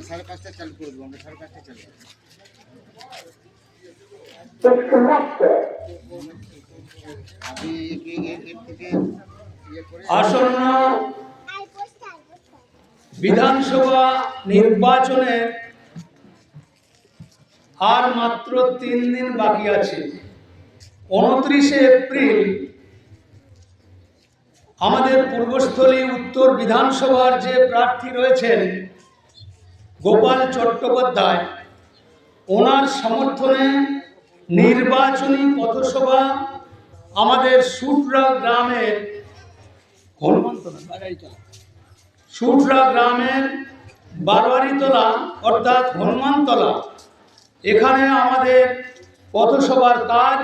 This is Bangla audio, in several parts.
সাড়ে পাঁচটা চালু করে দেবো আমরা, সাড়ে পাঁচটা চালু আসন্ন বিধানসভা নির্বাচনের আর মাত্র 3 দিন বাকি আছে। 29শে এপ্রিল আমাদের পূর্বস্থলী উত্তর বিধানসভার যে প্রার্থী রয়েছেন গোপাল চট্টোপাধ্যায়, ওনার সমর্থনে নির্বাচনী পথসভা আমাদের সুটরা গ্রামের বারোয়ারিতলা অর্থাৎ হনুমানতলা, এখানে আমাদের পথসভার কাজ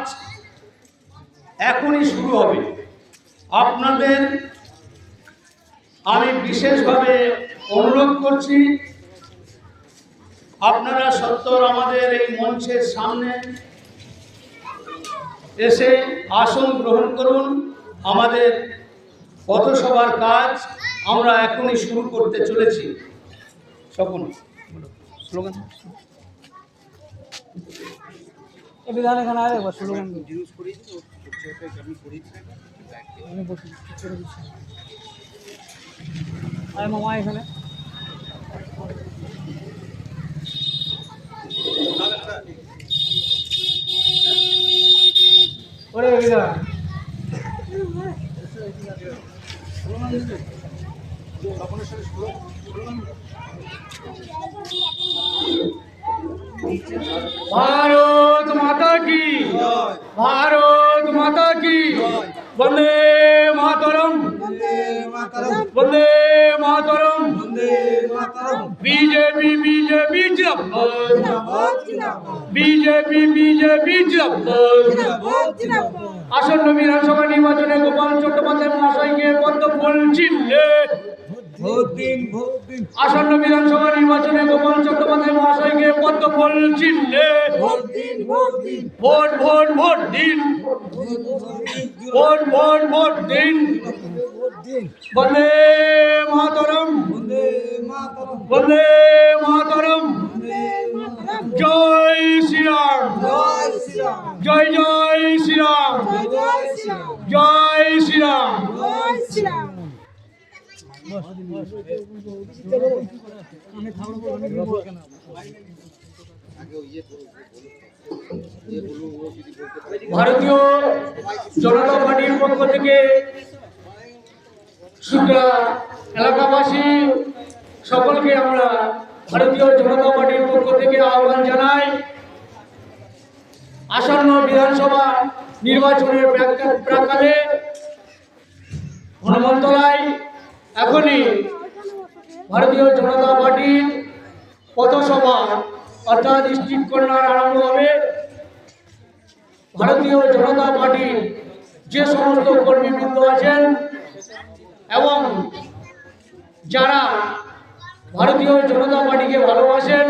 এখনই শুরু হবে। আপনাদের আমি বিশেষভাবে অনুরোধ করছি, আপনারা সত্বর আমাদের এই মঞ্চের সামনে এসে আসন গ্রহণ করুন। আমাদের পথসভার কাজ আমরা এখনই শুরু করতে চলেছি। সকল স্লোগান বিধান এখানে আরে স্লোগান ইউজ করি আমি করি আমি বসে করে দিচ্ছি। আরে মামা এখানে ওরে এদিকে भारत माता की, भारत माता की, वंदे मातरम, वंदे मातरम, बीजेपी बीजेपी जिंदाबाद, बीजेपी बीजेपी जिंदाबाद। আসন্ন বিধানসভা নির্বাচনে গোপাল চট্টোপাধ্যায় মহাশয়কে পদ্মফুল চিহ্নে ভোট দিন, আসন্ন বিধানসভা নির্বাচনে গোপাল চট্টোপাধ্যায় মহাশয়কে পদ্মফুল চিহ্নে ভোট দিন, ভোট ভোট ভোট দিন, ভোট ভোট ভোট দিন। বন্দে মাতরম, বন্দে মাতরম, জয় শ্রীরাম, জয় জয় শ্রীরাম, জয় শ্রীরাম। ভারতীয় জনতা পার্টির পক্ষ থেকে সুদ্রা এলাকাবাসী সকলকে আমরা ভারতীয় জনতা পার্টির পক্ষ থেকে আহ্বান জানাই। আসন্ন বিধানসভা নির্বাচনের প্রাক্কালে হনুমানতলায় এখনই ভারতীয় জনতা পার্টির পথসভা অর্থাৎ স্ট্রিট কর্নার আরম্ভ হবে। ভারতীয় জনতা পার্টির যে সমস্ত কর্মীবৃন্দ আছেন এবং যারা ভারতীয় জনতা পার্টিকে ভালোবাসেন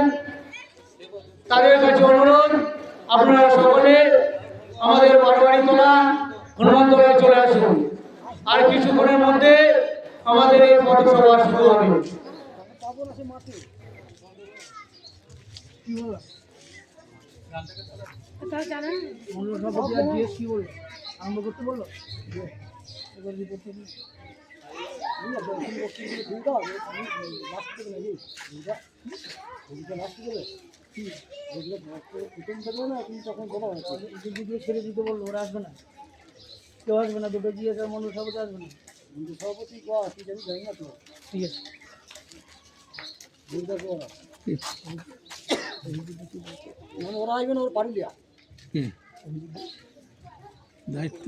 তাদের কাছে অনুরোধ, আপনারা সকলে আমাদের বারবাড়িতলা হনুমানতলায় চলে আসুন। আর কিছুক্ষণের মধ্যে আমাদের এই পথসভা শুরু হবে। সভাপতি আর জিএস কি বললো? আরম্ভ করতে বললো? এবার রিপোর্ট করবি। ছেড়ে দিতে বললো, ওরা আসবে না, কেউ আসবে না, দুটো জিএস আর মন্ডল সভাপতি আসবে না। মন্ডল সভাপতি কি জানি যাই না তো, ঠিক আছে। ওরা আসবে না, ওর পারি দেওয়া দায়িত্ব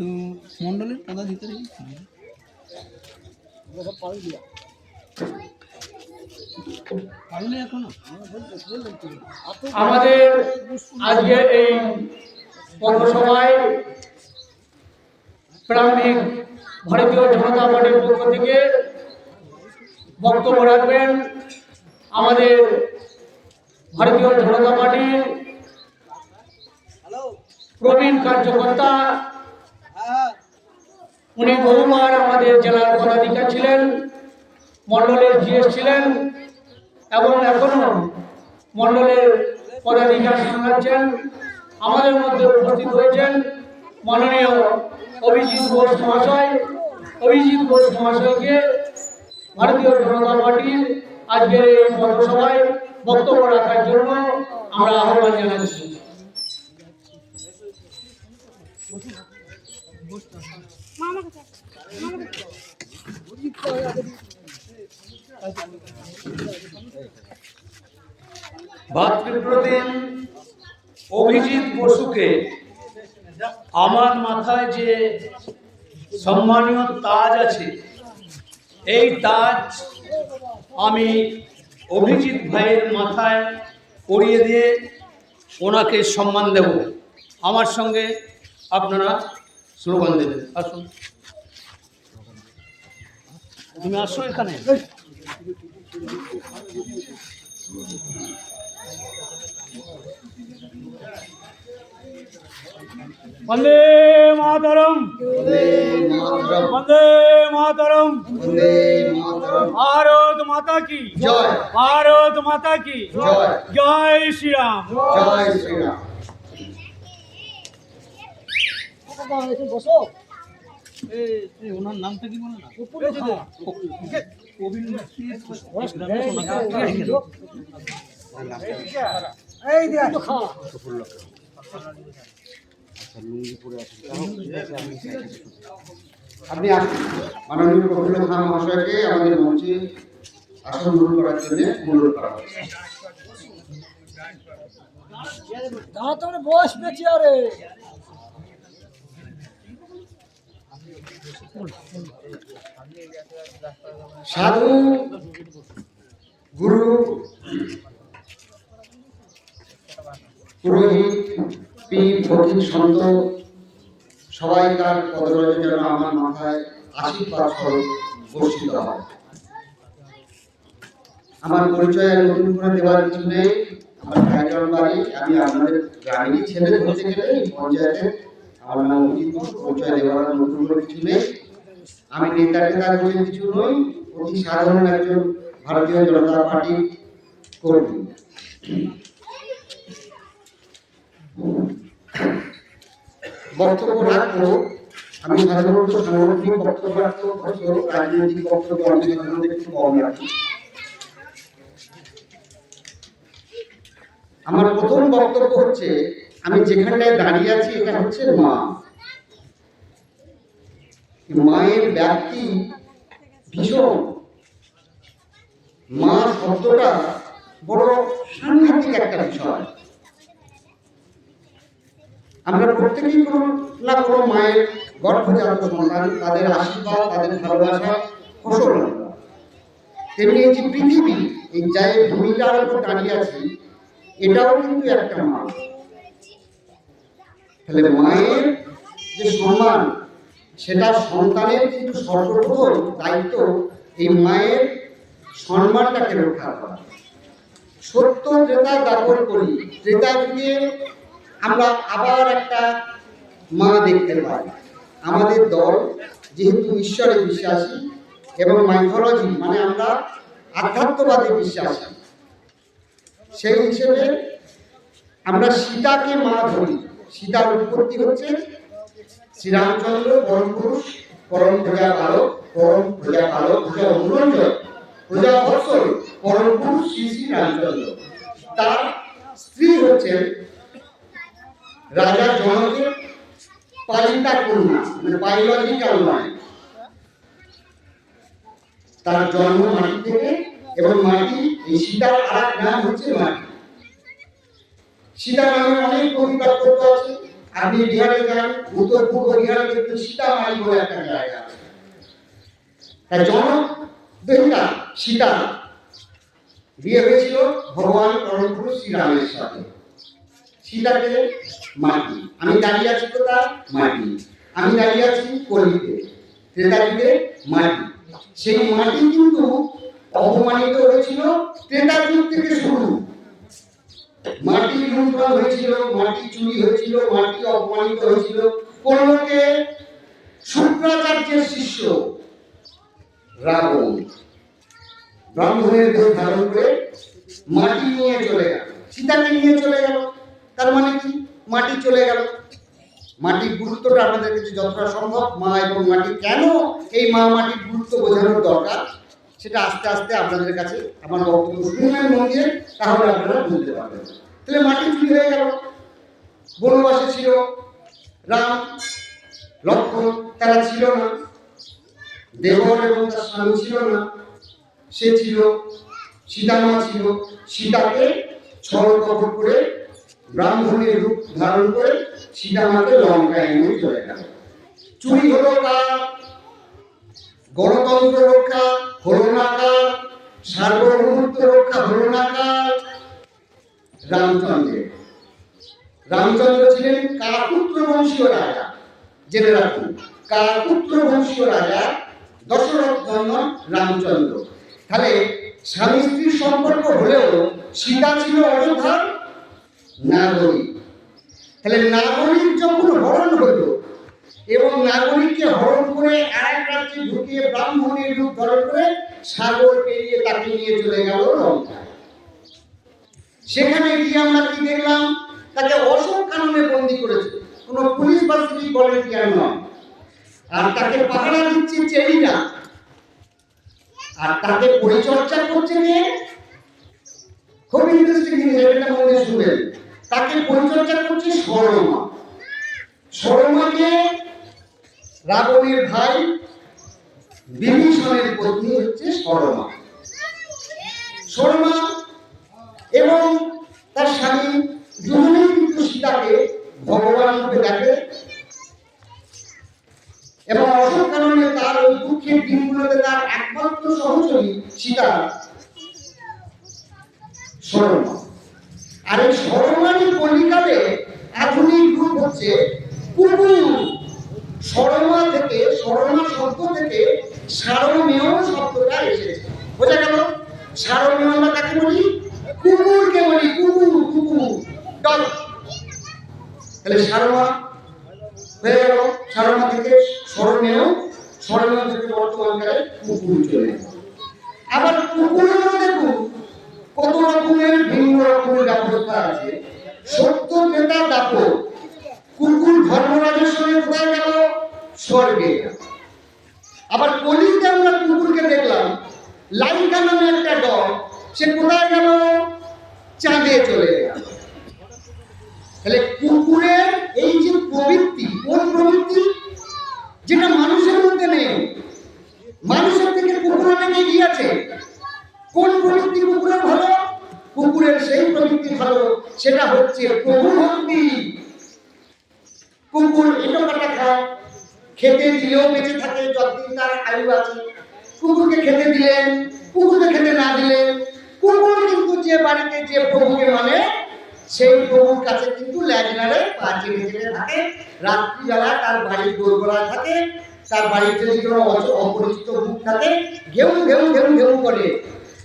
মন্ডলের পদাধিকারী সব পারি দেওয়া পারলে এখনো আমাদের আজকে এই পথসভায় প্রান্তিক ভারতীয় জনতা পার্টির পক্ষ থেকে বক্তব্য রাখবেন আমাদের ভারতীয় জনতা পার্টির প্রবীণ কার্যকর্তা। উনি বহুবার আমাদের জেলার পদাধিকারী ছিলেন, মন্ডলের জিএস ছিলেন এবং এখনো মন্ডলের পদাধিকার সামলাচ্ছেন। আমাদের মধ্যে উপস্থিত হয়েছেন মাননীয় অভিজিৎ ঘোষ মহাশয়। অভিজিৎ ঘোষ মহাশয়কে ভারতীয় জনতা পার্টির আজকের এই পথসভায় বক্তব্য রাখার জন্য আমরা আহ্বান জানাচ্ছি। ভাতৃপ্রতিম অভিজিৎ বসুকে আমার মাথায় যে সম্মানীয় তাজ আছে, এই তাজ আমি অভিজিৎ ভাইয়ের মাথায় পরিয়ে দিয়ে ওনাকে সম্মান দেব। আমার সঙ্গে আপনারা স্লোগান দেবেন। আসুন, তুমি আসো এখানে। বন্দে মাতরম, বন্দে মাতরম, ভারত মাতা কি জয়, ভারত মাতা কি জয়, জয় শ্রীরাম, জয় শ্রীরাম। বসো। ওনার নামটা কি বলে না? আপনি মাননীয় প্রফুল্ল খান মহাশয়কে আমাদের মঞ্চে আসন গ্রহণ করার জন্য অনুরোধ করা হচ্ছে। বসবে চেয়ারে। সাধু গুরু পুরোহিত পীর ফকির সন্ত সবাইকার পদরজে যেন আমার মাথায় আশীর্বাদ স্বরূপ বর্ষিত হয়। আমার পরিচয় আর নতুন করে দেওয়ার কিছু নেই। আমার ভাইজন বাড়ি, আমি আপনাদের গ্রামেরই ছেলে বলতে গেলে এই পঞ্চায়েতে আমার নাম অভিজিৎ বসু। পরিচয় দেওয়ার নতুন করে কিছু নেই। আমি নেতা বলে কিছু নই, অতি সাধারণ একজন ভারতীয় জনতা পার্টি কর্মী। বক্তব্য রাখবো, আমি সাধারণত সাংগঠনিক বক্তব্য রাখতে রাজনৈতিক বক্তব্য আমি সাধারণত একটু কম রাখি। আমার প্রথম বক্তব্য হচ্ছে, আমি যেখানটায় দাঁড়িয়ে আছি এটা হচ্ছে মা। মায়ের ব্যাপ্তি ভীষণ। মা শব্দটা বড় সাংঘাতিক একটা বিষয়। আমরা প্রত্যেকেই কোনো না কোনো মায়ের গর্ভজাত সন্তান, তাদের আশীর্বাদ, তাদের ভালোবাসা ফসল। তেমনি এই যে পৃথিবী, এই যে ভূমিকার উপর দাঁড়িয়ে আছি, এটাও কিন্তু একটা মা। তাহলে মায়ের যে সম্মান, সেটা সন্তানের কিন্তু সর্বপ্রথম দায়িত্ব এই মায়ের সম্মানটাকে রক্ষা করা। সত্য ত্রেতা দাপন করি, ত্রেতা যুগে আমরা আবার একটা মা দেখতে পাই। আমাদের দল যেহেতু ঈশ্বরে বিশ্বাসী এবং মাইথোলজি মানে আমরা আধ্যাত্মবাদে বিশ্বাসী, সেই হিসেবে আমরা সীতাকে মা ধরি। সীতার উৎপত্তি হচ্ছে শ্রীরামচন্দ্র পরম পুরুষ, পরম প্রজা পালক, পরম প্রজা পালক, প্রজা অনুরঞ্জন, প্রজা বৎসল, পরম পুরুষ শ্রী শ্রী রামচন্দ্র। তার স্ত্রী হচ্ছেন রাজা জনকের পালিতা কন্যা, মানে বায়োলজিক্যাল নয়। তার জন্ম মাটি থেকে, এবং মাটি এই সীতার আর এক নাম হচ্ছে মাটি। সীতা নামে অনেক কবিতা আছে। আপনি বিহারে যান, উত্তর পূর্ব বিহারে দেখবেন সীতামাই বলে একটা জায়গা আছে। তার জনক দেবতা সীতা বিয়ে হয়েছিল ভগবান পরম পুরুষ শ্রীরামের সাথে। সীতাকে মাটি, আমি দাঁড়িয়ে আছি কোথায়? মাটি। আমি দাঁড়িয়ে আছি কলিতে, ত্রেতা যুগে মাটি। সেই মাটি কিন্তু অপমানিত হয়েছিল ত্রেতা যুগ থেকে শুরু। মাটি লুণ্ঠন হয়েছিল, মাটি চুরি হয়েছিল, মাটি অপমানিত হয়েছিল। কোনকে শুক্রাচার্যের শিষ্য রাবণ ব্রাহ্মণের দেহ ধারণ করে মাটি নিয়ে চলে গেল, সীতাকে নিয়ে চলে গেল। তার মানে কি? মাটি চলে গেল। মাটির গুরুত্বটা আমাদের কাছে যতটা সম্ভব, মা এবং মাটি, কেন এই মা মাটির গুরুত্ব বোঝানোর দরকার, সেটা আস্তে আস্তে আপনাদের কাছে আমার বক্তব্য শুনবেন মন দিয়ে, তাহলে আপনারা বুঝতে পারবেন। তাহলে মাটি চুরি হয়ে গেল। বনবাসে ছিল রাম, লক্ষ্মণ, তারা ছিল না। দেবর এবং তার স্বামী ছিল না, সে ছিল সীতামা ছিল। সীতাকে ছল কপট করে ব্রাহ্মণের রূপ ধারণ করে সীতামাকে লঙ্কায় নিয়ে চলে গেল। চুরি হলো কার? গণতন্ত্র রক্ষা হলো না কার? সার্বভৌমত্ব রক্ষা হলো না কার? রামচন্দ্রের। রামচন্দ্র ছিলেন কাপুত্র বংশীয় রাজা, জেনে রাখুন। কাপুত্র বংশীয় রাজা দশরথ নন্দন রামচন্দ্র। তাহলে স্বামী স্ত্রীর সম্পর্ক হলেও সীতা ছিল অযোধ্যার নাগরিক। তাহলে নাগরিক যখন হরণ হলো এবং নাগরিককে হরণ করে আরেক রাজ্যে ঢুকিয়ে ব্রাহ্মণের রূপ ধারণ করে সাগর পেরিয়ে তাকে নিয়ে চলে গেল লঙ্কায়। সেখানে গিয়ে আমরা কি দেখলাম? তাকে অশোক কাননে বন্দী করেছে, কোনো পুলিশ বা সিভিক ভলেন্টিয়ার নয়। আর তাকে পাহারা দিচ্ছে চেরিরা, আর তাকে পরিচর্যা করছে কে? খুব ইন্টারেস্টিং জিনিস, এটা মনে শুনবেন। তাকে পরিচর্যা করছে সরমা। সরমাকে রাবণের ভাই বিভীষণের পত্নী হচ্ছে সরমা। সরমা এবং তার স্বামী দুজনেই কিন্তু সীতাকে ভগবান রূপে দেখে, এবং অশোক কাননে তার ওই দুঃখের দিনগুলোতে তার একমাত্র সহচরী সীতা সরমা। আর এই সরমারই কলিকালে আধুনিক রূপ হচ্ছে কুকুর। সরমা থেকে, সরমা শব্দ থেকে সারমেয় শব্দটা এসেছে। বোঝা গেল? সারমেয় আমরা কাকে বলি? কুকুরকে বলি। কুকুর, কুকুর, ডগ। তাহলে সারমা হয়ে গেল, সারমা থেকে সরমেয়, সরমেয় থেকে বর্তমানকালে কুকুর চলে গেল। আবার কুকুরের দেখুন কত রকমের ভিন্ন রকমের ব্যবস্থা আছে। সত্য নেতা দাপর। কুকুর ধর্মরাজের সঙ্গে কোথায় গেল? স্বর্গে। আবার কলিতে আমরা কুকুরকে দেখলাম, লাইকা নামে একটা ডগ, সে কোথায় গেল? চাঁদে চলে গেল। তাহলে কুকুরের এই যে প্রবৃত্তি, কোন প্রবৃত্তি? যেটা মানুষের মধ্যে নেই। মানুষের থেকে কুকুর অনেক এগিয়ে আছে। কোন প্রবৃত্তি কুকুরের ভালো? কুকুরের সেই প্রবৃত্তি ভালো, সেটা হচ্ছে প্রভু ভক্তি। কুকুর এটো কাটা খায়, খেতে দিলেও বেঁচে থাকে যতদিন তার আয়ু আছে। কুকুরকে খেতে দিলেন, কুকুরকে খেতে না দিলেন, কুকুর কিন্তু যে বাড়িতে যে প্রভুকে মানে সেই প্রভুর কাছে কিন্তু ল্যাজনারে পা চেপে চেপে থাকে। রাত্রিবেলা তার বাড়ির দোরগোড়ায় থাকে, তার বাড়ির যদি কোনো অপরিচিত মুখ থাকে ঘেউ ঘেউ ঘেউ ঘেউ করে,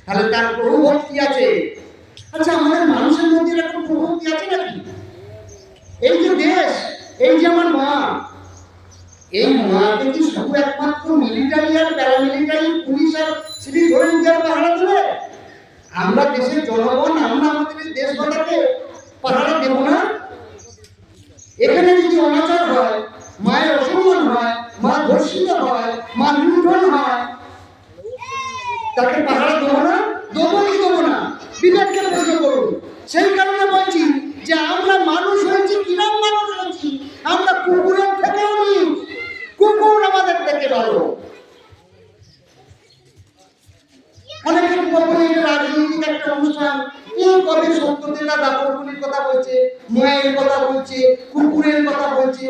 তাহলে তার প্রভু ভক্তি আছে। আচ্ছা, আমাদের মানুষের মধ্যে এরকম প্রভু ভক্তি আছে নাকি? এই যে দেশ, এই যে আমার মা, এই মাকে কি শুধু একমাত্র মিলিটারি আর প্যারামিলিটারি পুলিশ আর সিভিল ভলেন্টিয়ার পাহারা দেবে? আমরা দেশের জনগণ, আমরা আমাদের দেশ মাতাকে পাহারা দেব না? এখানে যদি অনাচার হয়, মায়ের অসম্মান হয়, মা ধর্ষিত হয়, মা লুণ্ঠন হয়, তাকে পাহারা দেবো না? দেবো কি দেবো না? বিবেককে প্রশ্ন করুন। সেই কারণে বলছি যে আমরা মানুষ হয়েছি, কিরম মানুষ হয়েছি, আমরা কুকুরের থেকেও নি, কুকুর আমাদের থেকে ভালো। অনেকের পক্ষে এটা রাজনৈতিক একটা অনুষ্ঠান, এই কবে সত্যতা দাপরগুলির কথা বলছে, মায়ের কথা বলছে, কুকুরের কথা বলছে।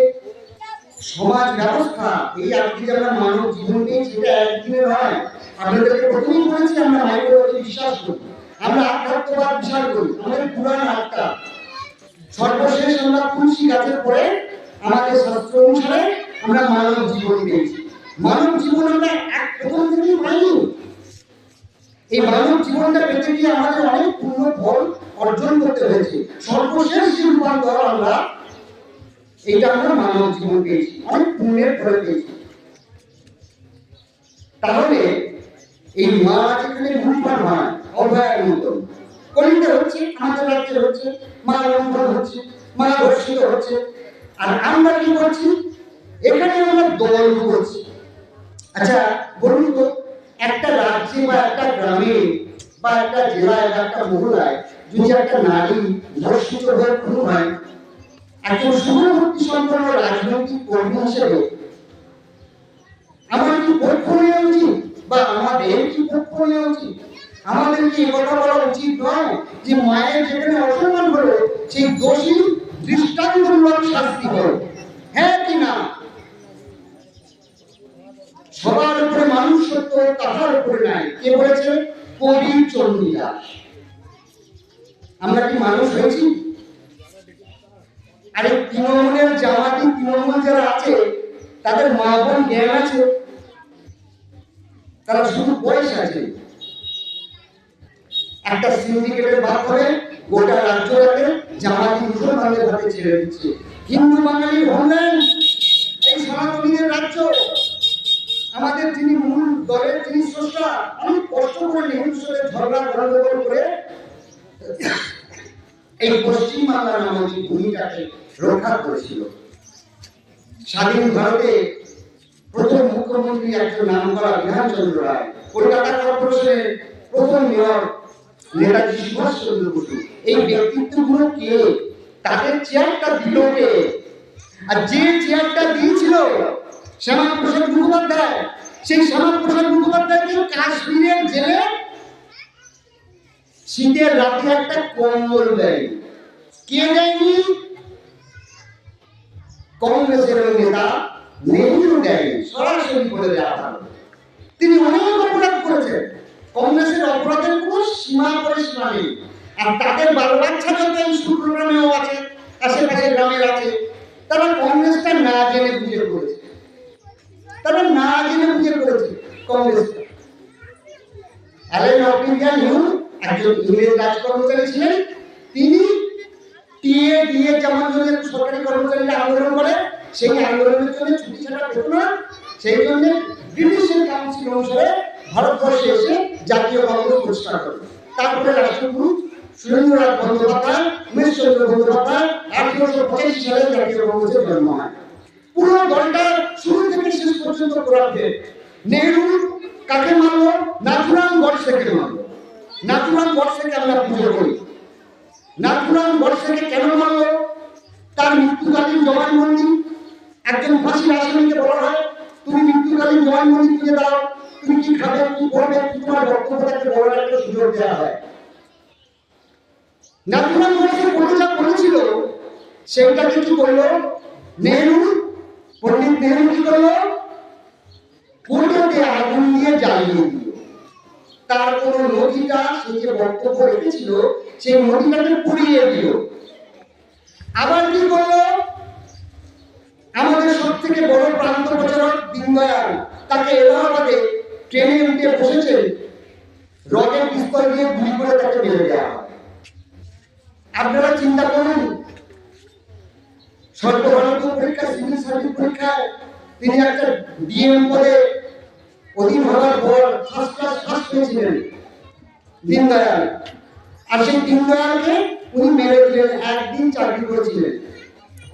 সমাজ ব্যবস্থা, এই আজকে যে আমরা মানব জীবন পেয়েছি, এটা একদিনের নয়। আপনাদেরকে প্রথমেই বলেছি আমরা মাইক্রোবায়োলজি বিশ্বাস করি, আমরা আধ্যাত্মবাদ বিশ্বাস করি, আমাদের পুরাণ আত্মা। সর্বশেষ আমরা তুলসী গাছের পরে আমাদের শাস্ত্র অনুসারে আমরা মানব জীবন পেয়েছি। মানব জীবন আমরা প্রথম থেকেই পাইনি। এই মানব জীবনটা পেতে গিয়ে আমাদের অনেক পূর্ণ ফল অর্জন করতে হয়েছে। সর্বশেষ যে রূপান্তর আমরা, এইটা আমরা মানব জীবন পেয়েছি, অনেক পুণ্যের ফলে পেয়েছি। তাহলে এই মা যেখানে লুণ্ঠন হয়, অভয়ের মতন কলিতে হচ্ছে, আমাদের রাজ্যে হচ্ছে, মা লুণ্ঠন হচ্ছে, মা ধর্ষিত হচ্ছে, আর আমরা কি করছি? এখানে আমরা দল করছি। আচ্ছা বলুন তো, একটা রাজ্যে বা একটা গ্রামে বা একটা জেলায় বা একটা মহলায় যদি একটা নারী ধর্ষিত হয়ে খুন হয়, একজন শুভমূর্তি সম্পন্ন রাজনৈতিক কর্মী হিসেবে আমার কি পক্ষ নেওয়া উচিত বা আমাদের কি পক্ষ নেওয়া উচিত? আমাদের কি কথা বলা উচিত নয় যে মায়ের যেখানে অসম্মান হলো সেই দোষী দৃষ্টান্তমূলক শাস্তি হলো? হ্যাঁ কি না? সবার উপরে মানুষ সত্য, তাহার উপরে নাই। কে বলেছে? কবি চণ্ডীদাস। আমরা কি মানুষ হয়েছি? আরে তৃণমূলের জামাতি, তৃণমূল যারা আছে তাদের মা বোন জ্ঞান আছে? তারা শুধু বয়স আছে। একটা সিন্ডিকেটের মাধ্যমে গোটা রাজ্যটাকে জামাতি মুসলমানদের হাতে ছেড়ে দিচ্ছে। হিন্দু বাঙালি ভাবলেন এই সনাতনীদের রাজ্য, আমাদের যিনি মূল দলের যিনি স্রষ্টা, অনেক কষ্ট করে নেহরুর সাথে ঝগড়া গন্ডগোল করে এই পশ্চিম বাংলার নামক ভূমিটাকে রক্ষা করেছিল। স্বাধীন ভারতে প্রথম মুখ্যমন্ত্রী একজন নাম করা বিধানচন্দ্র রায়, কলকাতা কর্পোরেশনের প্রথম মেয়র নেতাজি সুভাষচন্দ্র বসু। এই ব্যক্তিত্বগুলো কে? তাদের চেয়ারটা দিল কে? আর যে চেয়ারটা দিয়েছিল শ্যামাপ্রসাদ মুখোপাধ্যায়, সেই শ্যামাপ্রসাদ মুখোপাধ্যায়কে কাশ্মীরের জেলে শীতের রাতে একটা কম্বল দেয়। কে দেয়নি? কংগ্রেসের নেতা নেহরু দেয়নি, সরাসরি বলে দেওয়া ভালো। তিনি অনেক অপরাধ করেছেন, কংগ্রেসের অপরাধের কোনো সীমা পরিসীমা নেই। আর তাদের বাল বাচ্চা যত স্কুল প্রোগ্রামেও আছে, আশেপাশের গ্রামের আছে, তারা কংগ্রেসটা না জেনে বুঝে করেছে। তারা না জেনে বুঝে করেছে কংগ্রেসটা। অ্যালেন অফ ইন্ডিয়ান হিউম একজন ইংরেজ রাজ কর্মচারী ছিলেন। তিনি টিএ ডিএ যেমন সরকারি কর্মচারীরা আন্দোলন করে, সেই আন্দোলনের জন্য ছুটি ছাড়া পেত না। সেই জন্য ব্রিটিশের কাউন্সিল অনুসারে ভারতবর্ষে এসে জাতীয় কংগ্রেস প্রতিষ্ঠা করে। তারপরে রাষ্ট্রগুরু সুরেন্দ্রনাথ বন্দ্যোপাধ্যায়, উমেশচন্দ্র বন্দ্যোপাধ্যায় 1885 সালে জাতীয় কংগ্রেসের জন্ম হয়। পুরো দলটা শুরু থেকে শেষ পর্যন্ত করাতে নেহরু কাকে মানল? নাথুরাম গডসেকে মানল। নাথুরাম গডসেকে আমরা পুজো করি। নাথুরাম গডসেকে কেন মানল? তার মৃত্যুকালীন জবানবন্দি, একজন ফাঁসির আসামিকে বলা হয় তুমি মৃত্যুকালীন জবানবন্দি দিয়ে দাও, তুমি কি খাবে, কি করবে, কি তোমার বক্তব্য থাকতে বলার একটা সুযোগ দেওয়া হয়। নাথুরাম গডসে যা করেছিল সেইটাকে কি করলো নেহরু? পণ্ডিত নেহরু কি করলো? কোর্টে আগুন দিয়ে জ্বালিয়ে দিল। তার কোন নথিটা, সে যে বক্তব্য রেখেছিল সেই নথিটাকে পুড়িয়ে দিল। আবার কি করলো? আমাদের সব থেকে বড় প্রান্ত প্রচারক দীনদয়াল, তাকে এলাহাবাদে ট্রেনে উঠে বসেছেন, রকেট পিস্তল দিয়ে গুলি করে তাকে মেরে দেওয়া হয়। আপনারা চিন্তা করুন, সর্বভারতীয় পরীক্ষা সিভিল সার্ভিস পরীক্ষায় তিনি একটা ডিএম পদে অধীন হওয়ার পর ফার্স্ট ক্লাস ফার্স্ট হয়েছিলেন দীনদয়াল। আর সেই দীনদয়ালকে উনি মেরে দিলেন, একদিন চাকরি করেছিলেন।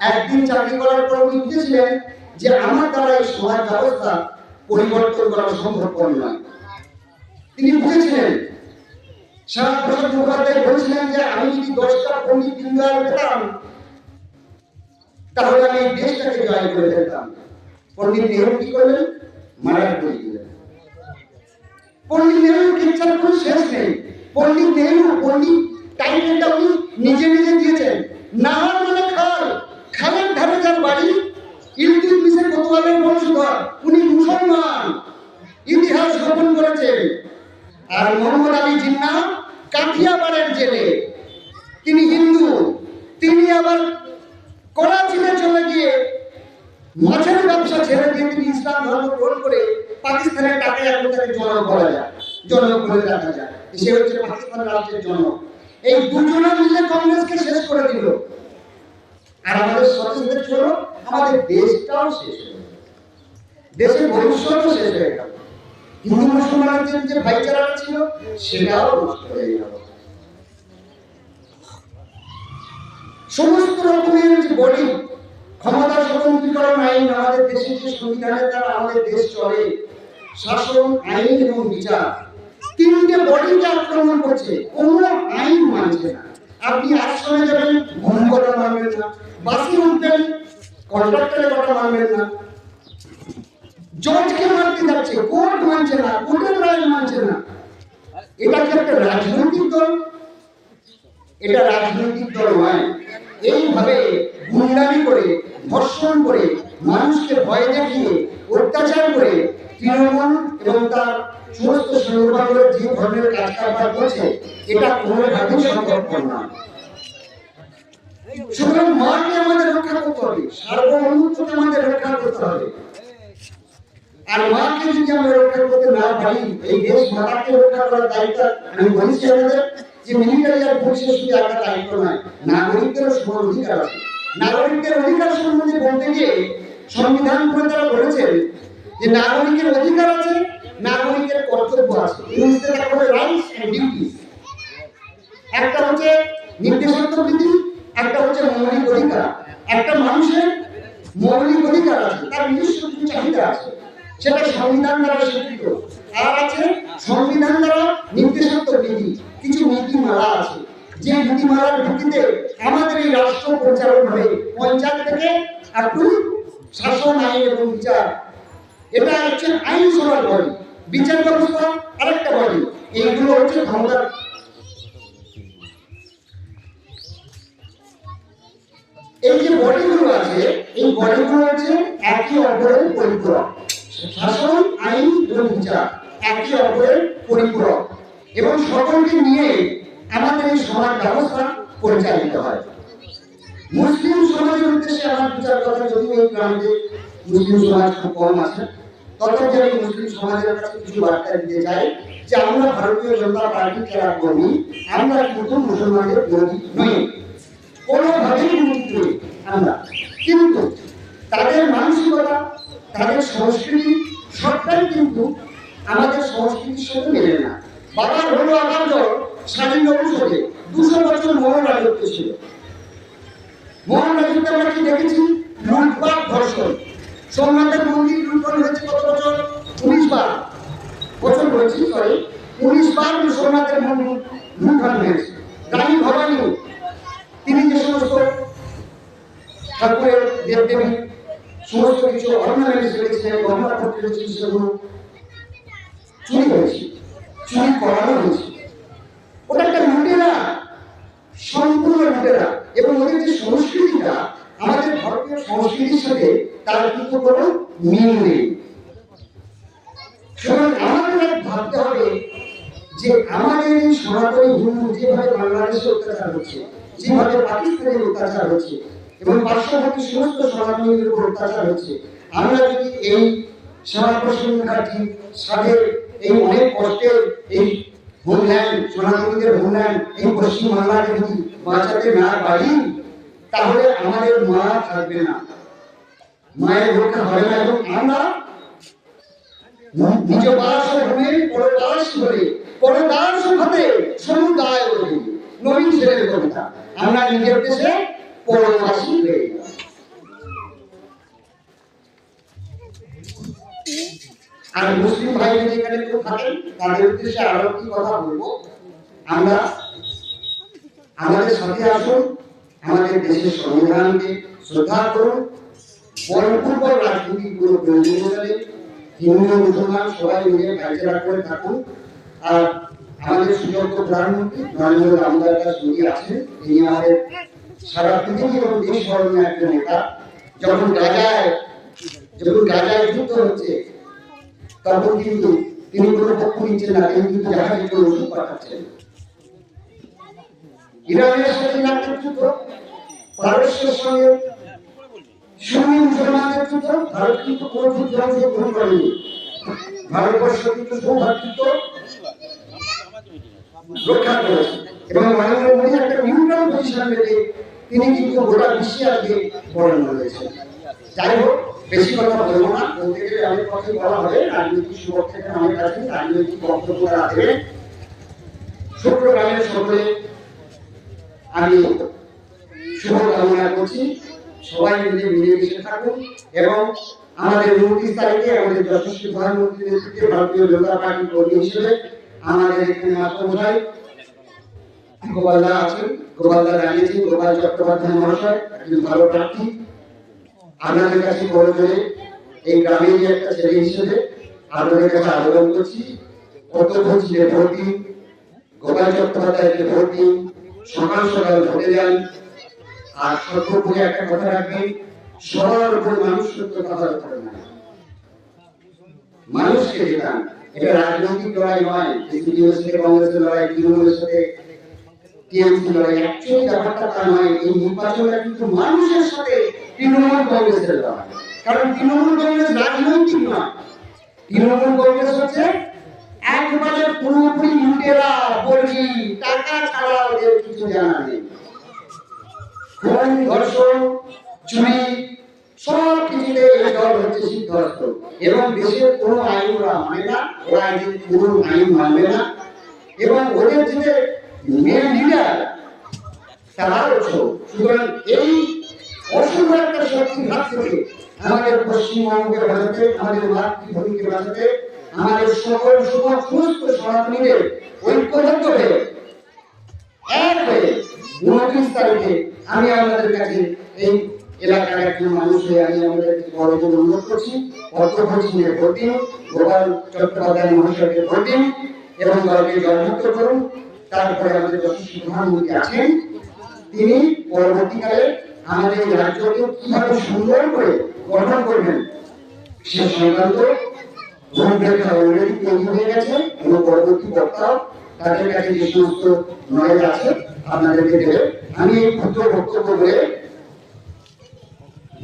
একদিন চাকরি করার পর উনি বুঝেছিলেন যে আমার দ্বারা এই সমাজ ব্যবস্থা পরিবর্তন করা সম্ভবপর নয়। তিনি বুঝেছিলেন, শ্যামাপ্রসাদ মুখোপাধ্যায় বলেছিলেন যে আমি যদি 10টা পণ্ডিত দীনদয়াল পেতাম তাহলে আমি এই দেশটাকে জয় করে ফেলতাম। পণ্ডিত নেহরু কি করলেন? মারা করে দিলেন। পণ্ডিত নেহরুর ইচ্ছার কোনো শেষ নেই। পণ্ডিত নেহরু পণ্ডিত টাইটেলটা উনি নিজে নিজে দিয়েছেন। নাহার মানে খাল, খালের ধারে যার বাড়ি, ইলতুৎমিশের কোতোয়ালের বংশধর, উনি মুসলমান, ইতিহাস গোপন করেছেন। আর মোহাম্মদ আলী জিন্না কাঠিয়াবাড়ের জেলে, তিনি হিন্দু। তিনি আবার করাচিতে চলে গিয়ে মাছের ব্যবসা ছেড়ে দিয়ে তিনি ইসলাম ধর্ম গ্রহণ করে পাকিস্তানের টাকা এখন তাকে জনক বলা যায়, জনক বলে রাখা যায়। সে হচ্ছে পাকিস্তান রাজ্যের জনক। এই দুজনে মিলে কংগ্রেসকে শেষ করে দিল। আর আমাদের সচেতন ছিল, আমাদের দেশটাও শেষ হয়ে গেল, দেশের ভবিষ্যৎও শেষ হয়ে গেল। হিন্দু মুসলমানদের যে ভাইচারাটা ছিল সেটাও নষ্ট হয়ে গেল। সমস্ত রকমের যে বডি ক্ষমতা স্বতন্ত্রীকরণ আইন, আমাদের দেশের যে সংবিধানের দ্বারা আমাদের দেশ চলে, শাসন, আইন এবং বিচার, তিনটে বডিকে আক্রমণ করছে। কোনো আইন মানছে না। আপনি আশ্রমে যাবেন, ঘুম কথা মানবেন না। বাসে উঠবেন, কন্ট্রাক্টরের কথা মানবেন না। জজকে মানতে যাচ্ছে, কোর্ট মানছে না, কোর্টের রায় মানছে না। এটা কি একটা রাজনৈতিক দল? এটা রাজনৈতিক দল নয়। এইভাবে গুন্ডামি করে, ধর্ষণ করে, মানুষকে ভয় দেখিয়ে, অত্যাচার করে তৃণমূল এবং তার সমস্ত সংগঠনগুলো যে ধরনের কাজ কারবার করছে, এটা কোনোভাবেই সম্ভবপর নয়। সুতরাং মাকে আমাদের রক্ষা করতে হবে, সার্বভৌমত্বকে আমাদের রক্ষা করতে হবে। আর মাকে যদি আমরা রক্ষা করতে না পারি, এই দেশ মাতাকে রক্ষা করার দায়িত্ব আমি বলছি আমাদের যে মিলিটারি আর পুলিশের শুধু একটা দায়িত্ব নয়, নাগরিকদেরও সমান অধিকার আছে। নাগরিকদের অধিকার সম্বন্ধে বলতে গিয়ে সংবিধান প্রণেতারা বলেছেন যে নাগরিকের অধিকার আছে, নাগরিকের কর্তব্য আছে। ইংরেজিতে তাকে বলে রাইটস এন্ড ডিউটিস। একটা হচ্ছে নির্দেশাত্মক নীতি, একটা হচ্ছে মৌলিক অধিকার। একটা মানুষের মৌলিক অধিকার আছে, তার নিজস্ব কিছু চাহিদা আছে, সেটা সংবিধান দ্বারা স্বীকৃত। আর আছে সংবিধান দ্বারা নির্দেশাত্মক নীতি, কিছু নীতিমালা আছে, যে নীতিমালার ভিত্তিতে আমাদের এই রাষ্ট্র পরিচালনা হয়, পঞ্চায়েত থেকে আপ টু শাসন, আইন এবং বিচার। এটা হচ্ছে আইন সভার বডি, বিচার ব্যবস্থা আরেকটা বডি। এইগুলো হচ্ছে ক্ষমতার। এই যে বডিগুলো আছে, এই বডিগুলো হচ্ছে একই অপরের পরিপূরক। শাসন, আইন এবং বিচার একে অপরের পরিপূরক, এবং সকলকে নিয়ে আমাদের এই সমাজ ব্যবস্থা পরিচালিত হয়। মুসলিম সমাজের উদ্দেশ্যে আমার বিচার কথা, যদি এই গ্রামে মুসলিম সমাজ খুব কম আছে, তথাপি আমি মুসলিম সমাজের কাছে কিছু বার্তা দিতে চাই যে আমরা ভারতীয় জনতা পার্টির যারা কর্মী, আমরা কিন্তু মুসলমানদের বিরোধী নই, কোনোভাবেই বিরোধী নই আমরা। কিন্তু তাদের মানসিকতা, তাদের সংস্কৃতি সবটাই কিন্তু আমাদের সংস্কৃতির সাথে মেলে না। বাবার হলো আমার দল স্বাধীন অনুষদে 200 বছর মোহন রাজত্ব ছিল। মোহন রাজত্বে আমরা কি দেখেছি? লুটপাট, ধর্ষণ। সোমনাথের মন্দির লুণ্ঠন হয়েছে কত বছর? 19 বার বছর হয়েছে, সরি 19 বার সোমনাথের মন্দির লুণ্ঠন হয়েছে। রানী ভবানী তিনি যে সমস্ত ঠাকুরের দেবদেবী সমস্ত কিছু অর্নামেন্টস রেখেছিলেন, গহনা পত্র রেখেছিলেন, সেগুলো চুরি হয়েছে, চুরি করানো হয়েছে। ওটা একটা লুটেরা, সম্পূর্ণ লুটেরা। এবং ওদের যে সংস্কৃতিটা আমাদের ভারতীয় সংস্কৃতির সাথে তার কিন্তু কোনো মিল নেই। সুতরাং আমাদের ভাবতে হবে যে আমাদের এই সনাতনী হিন্দু যেভাবে বাংলাদেশে অত্যাচার হচ্ছে, যেভাবে পাকিস্তানের অত্যাচার হচ্ছে এবং পার্শ্ববর্তী সমস্ত সনাতনীদের উপর অত্যাচার হচ্ছে, আমরা যদি এই শ্যামাপ্রসাদ মুখার্জি সাথে এই অনেক কষ্টের এই হোমল্যান্ড, সনাতনীদের হোমল্যান্ড, এই পশ্চিম বাংলাকে যদি বাঁচাতে না পারি, তাহলে আমাদের মা থাকবে না, মায়ের রক্ষা হবে না। এবং আমরা নিজ বাসভূমি পরদাস করে পরদাস হতে সমুদায় করি, নবীন ছেলের কবিতা। আমরা নিজের দেশে পরবাসী হয়ে গেলাম। আর মুসলিম ভাই যদি এখানে কেউ থাকেন তাদের উদ্দেশ্যে আরো কি কথা বলবো, আমরা আমাদের সাথে আসুন, আমাদের দেশের সংবিধানকে শ্রদ্ধা করুন, বলপূর্বক রাজনীতি কোনো প্রয়োজনীয়তা নেই। হিন্দু মুসলমান সবাই মিলে ভাইচারা করে থাকুন। আর আমাদের সুযোগ্য প্রধানমন্ত্রী নরেন্দ্র দামোদর দাস মোদী আছেন, তিনি আমাদের সারা পৃথিবী এবং দেশ ধর্মের একজন নেতা। যখন গাজায় যুদ্ধ হচ্ছে তখন কিন্তু তিনি কোনো পক্ষ নিচ্ছেন না, তিনি কিন্তু জাহাজে করে ওষুধ পাঠাচ্ছেন। ইরানের সাথে ইরাকের যুদ্ধ, পারস্যের সঙ্গে সুন্নি মুসলমানদের যুদ্ধ, ভারত কিন্তু কোনো যুদ্ধে অংশগ্রহণ করেনি। ভারতবর্ষ কিন্তু সৌভাতৃত্ব রক্ষা করেছে এবং নরেন্দ্র মোদী একটা নিউট্রাল পজিশন রেখে তিনি কিন্তু গোটা বিশ্বে আজকে বরণ হয়েছেন। যাই হোক, বেশি কথা বলবো না, বলতে গেলে অনেক কথাই বলা হবে। রাজনৈতিক সুযোগ থেকে অনেক আছে, রাজনৈতিক বক্তব্য রাখবে। চট্টগ্রামের সকলে আমি শুভকামনা করছি, সবাই মিলে মিলেমিশে থাকুন এবং আমাদের 29 তারিখে আমাদের যশস্বী প্রধানমন্ত্রীর নেতৃত্বে ভারতীয় জনতা পার্টির কর্মী হিসেবে আমাদের এখানে মাস্টারমশাই গোপালদা আছেন, গোপালদা জানিয়েছেন গোপাল চট্টোপাধ্যায় মহাশয় একজন ভালো প্রার্থী। আপনাদের কাছে বড় জোরে এই গ্রামেরই একটা ছেলে হিসেবে আপনাদের কাছে আবেদন করছি, কর্তব্য ছিল ভোট দিন, গোপাল চট্টোপাধ্যায়কে ভোট দিন, সকাল সকাল ভোটে যান। আর সর্বোপরি একটা কথা রাখবেন, সবার উপর মানুষ সত্য কথা করে না, মানুষকে জেতান। এটা রাজনৈতিক লড়াই নয়, বিজেপির সাথে কংগ্রেসের লড়াই, তৃণমূলের সাথে টিএমসি লড়াই। অ্যাকচুয়ালি ব্যাপারটা তা নয়, এই নির্বাচনটা কিন্তু মানুষের সাথে তৃণমূল কংগ্রেসের লড়াই। কারণ তৃণমূল কংগ্রেস রাজনৈতিক নয়, তৃণমূল কংগ্রেস হচ্ছে একবারে পুরোপুরি লুটেরা, বর্গি, টাকা ছাড়া ওদের কিছু জানা নেই। খুন, ধর্ষণ, চুরি সব কিছুতে এই দল হচ্ছে সিদ্ধহস্ত এবং দেশের কোনো আইন ওরা মানে না, ওরা এদের কোনো আইন মানবে না। এবং ওদের যে মেন লিডার তারা হচ্ছে, সুতরাং এই অশুভ একটা শক্তির হাত থেকে আমাদের পশ্চিমবঙ্গকে বাঁচাতে, আমাদের মাতৃভূমিকে বাঁচাতে, আমাদের সকল সমস্ত সনাতনীদের ঐক্যবদ্ধ হয়ে এক হয়ে 29 তারিখে আমি আপনাদের কাছে এই এলাকার একজন মানুষ হয়ে আমি আমাদেরকে বড় করে অনুরোধ করছি, কর্তব্য ছিনে ভোট দিন, গোপাল চট্টোপাধ্যায় মহাশয়কে ভোট দিন এবং দলকে জয়যুক্ত করুন। তারপরে আমাদের যশস্বী প্রধানমন্ত্রী আছেন, তিনি পরবর্তীকালে আমাদের রাজ্যকে কিভাবে সুন্দর করে গঠন করবেন সে সংক্রান্ত রূপরেখা অলরেডি তৈরি হয়ে গেছে এবং পরবর্তী বক্তাও তাদের কাছে যে সমস্ত নলেজ আছে আপনাদেরকে দেবে। আমি এই ক্ষুদ্র বক্তব্য বলে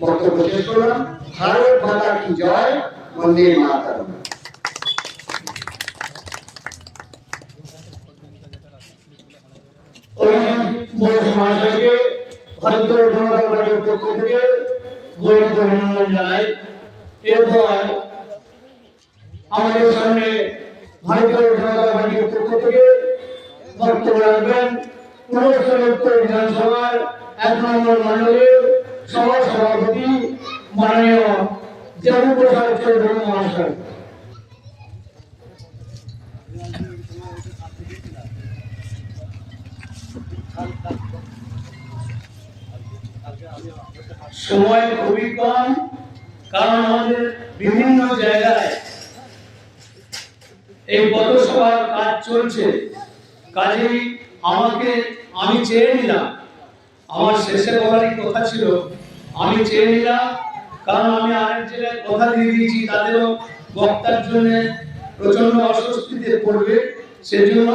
বক্তব্য শেষ করলাম। ভারত মাতা কি জয়, বন্দে মাতরম। মহাশয়কে ভারতীয় জনতা পার্টির পক্ষ থেকে গৌরব অভিনন্দন জানাই। এরপর আমাদের সামনে ভারতীয় জনতা পার্টির পক্ষ থেকে বক্তব্য রাখবেন পূর্বস্থলী উত্তর বিধানসভার 1 নম্বর মণ্ডলের সভা সভাপতি মাননীয় দেবপ্রসাদ চৌধুরী মহাশয়। সময় খুবই কম, কারণ আমাদের বিভিন্ন জায়গায় এই পথসভার কাজ চলছে। কাজেই আমি চেয়ে নিলাম, আমার শেষে বলারই কথা ছিল, আমি চেয়ে নিলাম, কারণ আমি আরেক জায়গায় কথা দিয়ে দিয়েছি, তাদেরও বক্তার জন্য প্রচন্ড অস্বস্তিতে পড়বে। সেজন্য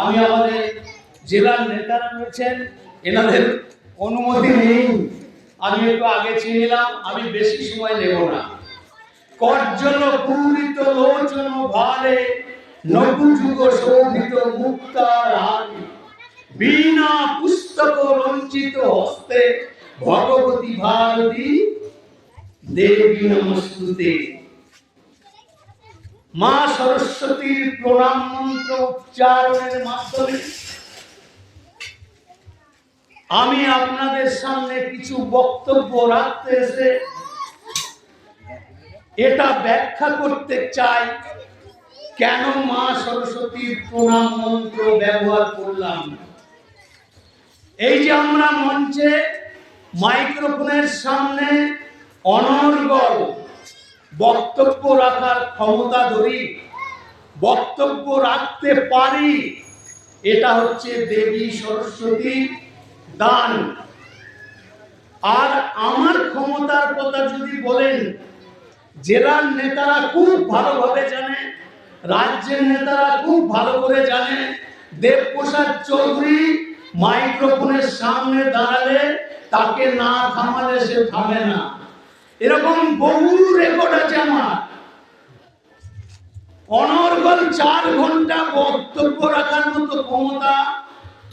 আমি আমাদের জেলার নেতারা রয়েছেন, এনাদের অনুমতি নেই, আমি একটু আগে চেয়ে নিলাম, আমি বেশি সময় নেব না। কর্জন পূরিত লোচন ভালে নবযুগ শোভিত মুক্তার হাতে, বিনা পুস্তক রঞ্চিত হস্তে ভগবতী ভারতী দেবী নমস্তুতে। মা সরস্বতীর প্রণাম মন্ত্র উচ্চারণের মাধ্যমে আমি আপনাদের সামনে কিছু বক্তব্য রাখতে এসে এটা ব্যাখ্যা করতে চাই কেন মা সরস্বতীর প্রণাম মন্ত্র ব্যবহার করলাম। এই যে আমরা মঞ্চে মাইক্রোফোনের সামনে অনর্গল বক্তব্য রাখার ক্ষমতা ধরি, বক্তব্য রাখতে পারি, এটা হচ্ছে দেবী সরস্বতীর দান। আর আমার ক্ষমতার কথা যদি বলেন, জেলার নেতারা খুব ভালোভাবে জানে, রাজ্যের নেতারা খুব ভালো করে জানে, দেবপ্রসাদ চৌধুরী মাইক্রোফোনের সামনে দাঁড়ালে তাকে না থামালে সে থামে না। এরকম বহু রেকর্ড আছে আমার। অনর্গল 4 ঘন্টা বক্তব্য রাখার মতো ক্ষমতা,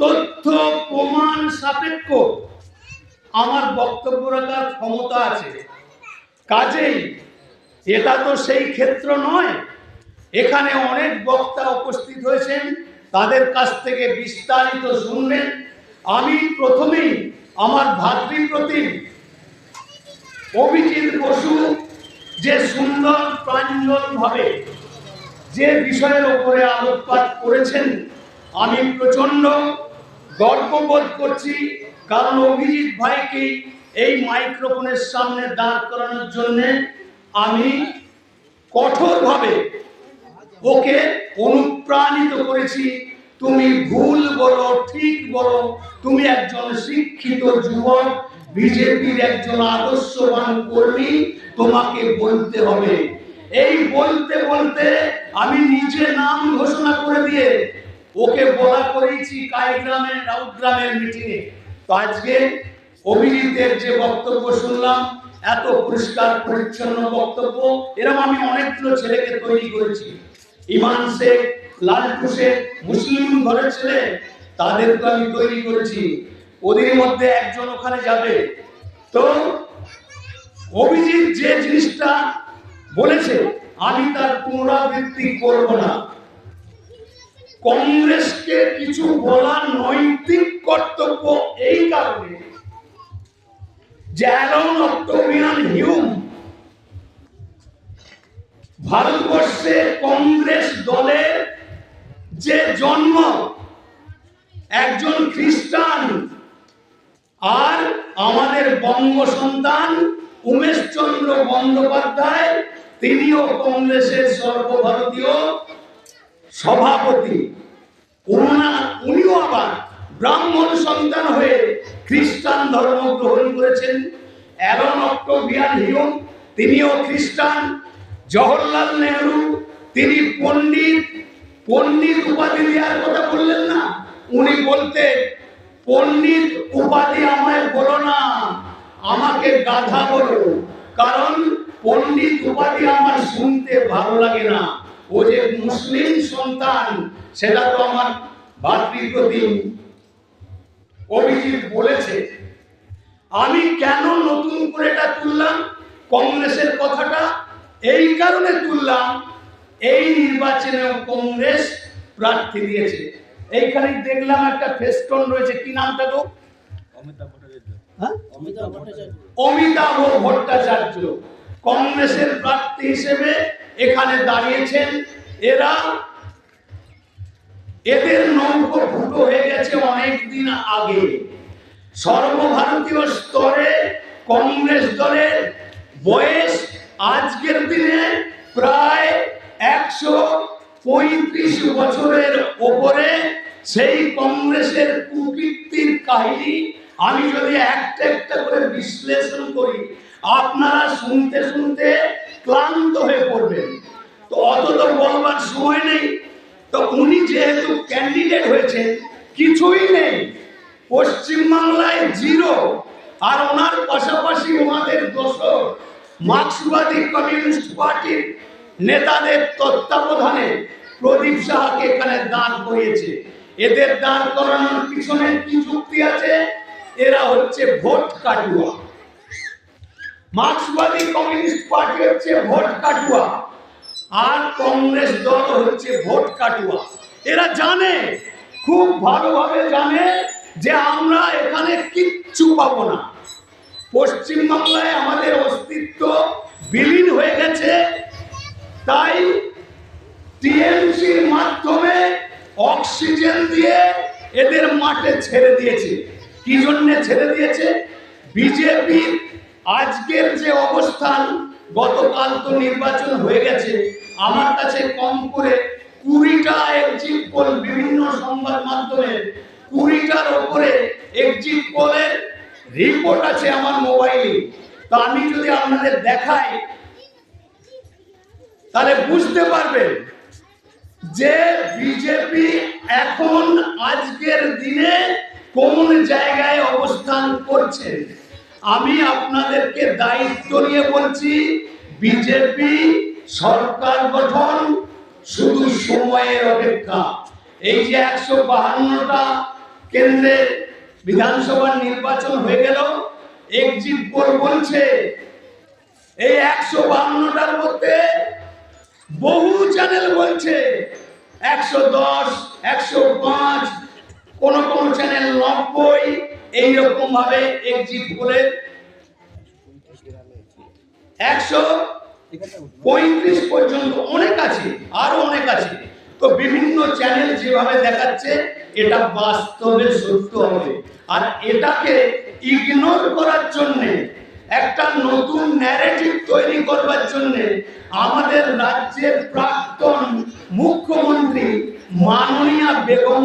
তথ্য প্রমাণ সাপেক্ষ আমার বক্তব্য রাখার ক্ষমতা আছে। কাজেই এটা তো সেই ক্ষেত্র নয়। এখানে অনেক বক্তা উপস্থিত হয়েছেন, তাদের কাছ থেকে বিস্তারিত শুনবেন। আমি প্রথমেই আমার ভাতৃপ্রতিম অভিজিৎ বসু যে সুন্দর প্রাঞ্জল ভাবে যে বিষয়ের উপরে আলোকপাত করেছেন, আমি প্রচন্ড গর্ববোধ করছি। কারণ অভিজিৎ ভাইকে এই মাইক্রোফোনের সামনে দাঁড় করানোর জন্য আমি কঠোরভাবে ওকে অনুপ্রাণিত করেছি। তুমি ভুল বলো, ঠিক বলো, তুমি একজন শিক্ষিত যুবক, বিজেপির একজন আদর্শবান কর্মী, তোমাকে বলতে হবে। এই বলতে বলতে আমি নিজে নাম ঘোষণা করে দিয়ে ওকে বলা করেছি কাইগ্রামের রাউতগ্রামের মিটিংয়ে। তো আজকে অভিজিতের যে বক্তব্য শুনলাম, এত পরিষ্কার পরিচ্ছন্ন বক্তব্য, এরকম আমি অনেকগুলো ছেলেকে তৈরি করেছি। ইমান শেখ, লালটু শেখ, মুসলিম ঘরের ছেলে, তাদেরকে আমি তৈরি করেছি। ওদের মধ্যে একজন ওখানে যাবে। তো অভিজিৎ যে জিনিসটা বলেছে আমি তার পুনরাবৃত্তি করব না। কংগ্রেসকে কিছু বলার নৈতিক কর্তব্য এই কারণে যে অ্যালান অক্টোভিয়ান হিউম ভারতবর্ষে কংগ্রেস দলের যে জন্ম, একজন খ্রিস্টান, আর আমাদের বঙ্গ সন্তান উমেশচন্দ্র বন্দ্যোপাধ্যায়, তিনিও কংগ্রেসের সর্বভারতীয় সভাপতি। উনিও আবার ব্রাহ্মণ সন্তান হয়ে খ্রিস্টান ধর্ম গ্রহণ করেছেন। অ্যালান অক্টোভিয়ান হিউম, তিনিও খ্রিস্টান। জওহরলাল নেহরু, তিনি পণ্ডিত। পণ্ডিত উপাধি দেওয়ার কথা বললেন না, উনি বলতেন পণ্ডিত উপাধি আমায় বলো না, আমাকে গাধা বলো, কারণ পণ্ডিত উপাধি আমার শুনতে ভালো লাগে না। ও যে মুসলিম সন্তান, সেটা তো আমার ভাতৃপ্রতিম অভিজিৎ বলেছে। আমি কেন নতুন করে এটা তুললাম কংগ্রেসের কথাটা? এই কারণে তুললাম, এই নির্বাচনেও কংগ্রেস প্রার্থী দিয়েছে। এইখানে দেখলাম একটা ফেস্টন রয়েছে, কি নামটা তো? অমিতাভ ভট্টাচার্য কংগ্রেসের প্রার্থী হিসেবে এখানে দাঁড়িয়েছেন। এদের নৌকো ফুটো হয়ে গেছে অনেক দিন আগে। সর্বভারতীয় স্তরে কংগ্রেস দলের বয়স আজকের দিনে প্রায় 135 বছরের ওপরে। সেই কংগ্রেসের কুকীর্তির কাহিনী আমি যদি একটা একটা করে বিশ্লেষণ করি, আপনারা শুনতে শুনতে ক্লান্ত হয়ে পড়বেন। তো অত তো বলবার সময় নেই। তো উনি যেহেতু ক্যান্ডিডেট হয়েছেন, কিছুই নেই, পশ্চিমবাংলায় 0। আর ওনার পাশাপাশি ওনাদের দোসর মার্ক্সবাদী কমিউনিস্ট পার্টির নেতাদের তত্ত্বাবধানে প্রদীপ সাহাকে এখানে দাঁড় করিয়েছে। এদের দাঁড় করানোর পিছনে কি যুক্তি আছে? এরা হচ্ছে ভোট কাটুয়া। মার্ক্সবাদী কমিউনিস্ট পার্টি হচ্ছে ভোট কাটুয়া, আর কংগ্রেস দল হচ্ছে ভোট কাটুয়া। এরা জানে, খুব ভালোভাবে জানে যে আমরা এখানে কিচ্ছু পাবো না। পশ্চিমবাংলায় আমাদের অস্তিত্ব বিলীন হয়ে গেছে, তাই টিএমসির মাধ্যমে অক্সিজেন দিয়ে এদের মাঠে ছেড়ে দিয়েছে। কি জন্যে ছেড়ে দিয়েছে? বিজেপির আজকের যে অবস্থান, গতকাল তো নির্বাচন হয়ে গেছে, আমার কাছে কম করে 20টা এক্সিট পোল, বিভিন্ন সংবাদ মাধ্যমে 20টার ওপরে এক্সিট পোলের রিপোর্ট আছে আমার মোবাইলে। তো আমি যদি আপনাদের দেখাই তাহলে বুঝতে পারবেন যে বিজেপি এখন আজকের দিনে কোন জায়গায় অবস্থান করছে। আমি আপনাদেরকে দায়িত্ব নিয়ে বলছি, বিজেপি সরকার গঠন শুধু সময়ের অপেক্ষা। এই যে 152টা কেন্দ্রে বিধানসভা নির্বাচন হয়ে গেল, এক্সিট পোল বলছে এই 152টার মধ্যে বহু চ্যানেল বলছে 110, 105, কোন কোন চ্যানেল 90, এইরকম ভাবে এক্সিট পোলে 135 পর্যন্ত অনেক আছে, আরো অনেক আছে। তো বিভিন্ন চ্যানেল যেভাবে দেখাচ্ছে এটা বাস্তবে সত্য হবে, আর এটাকে ইগনোর করার জন্য, একটা নতুন ন্যারেটিভ তৈরি করবার জন্য আমাদের রাজ্যের প্রাক্তন মুখ্যমন্ত্রী মাননীয়া বেগম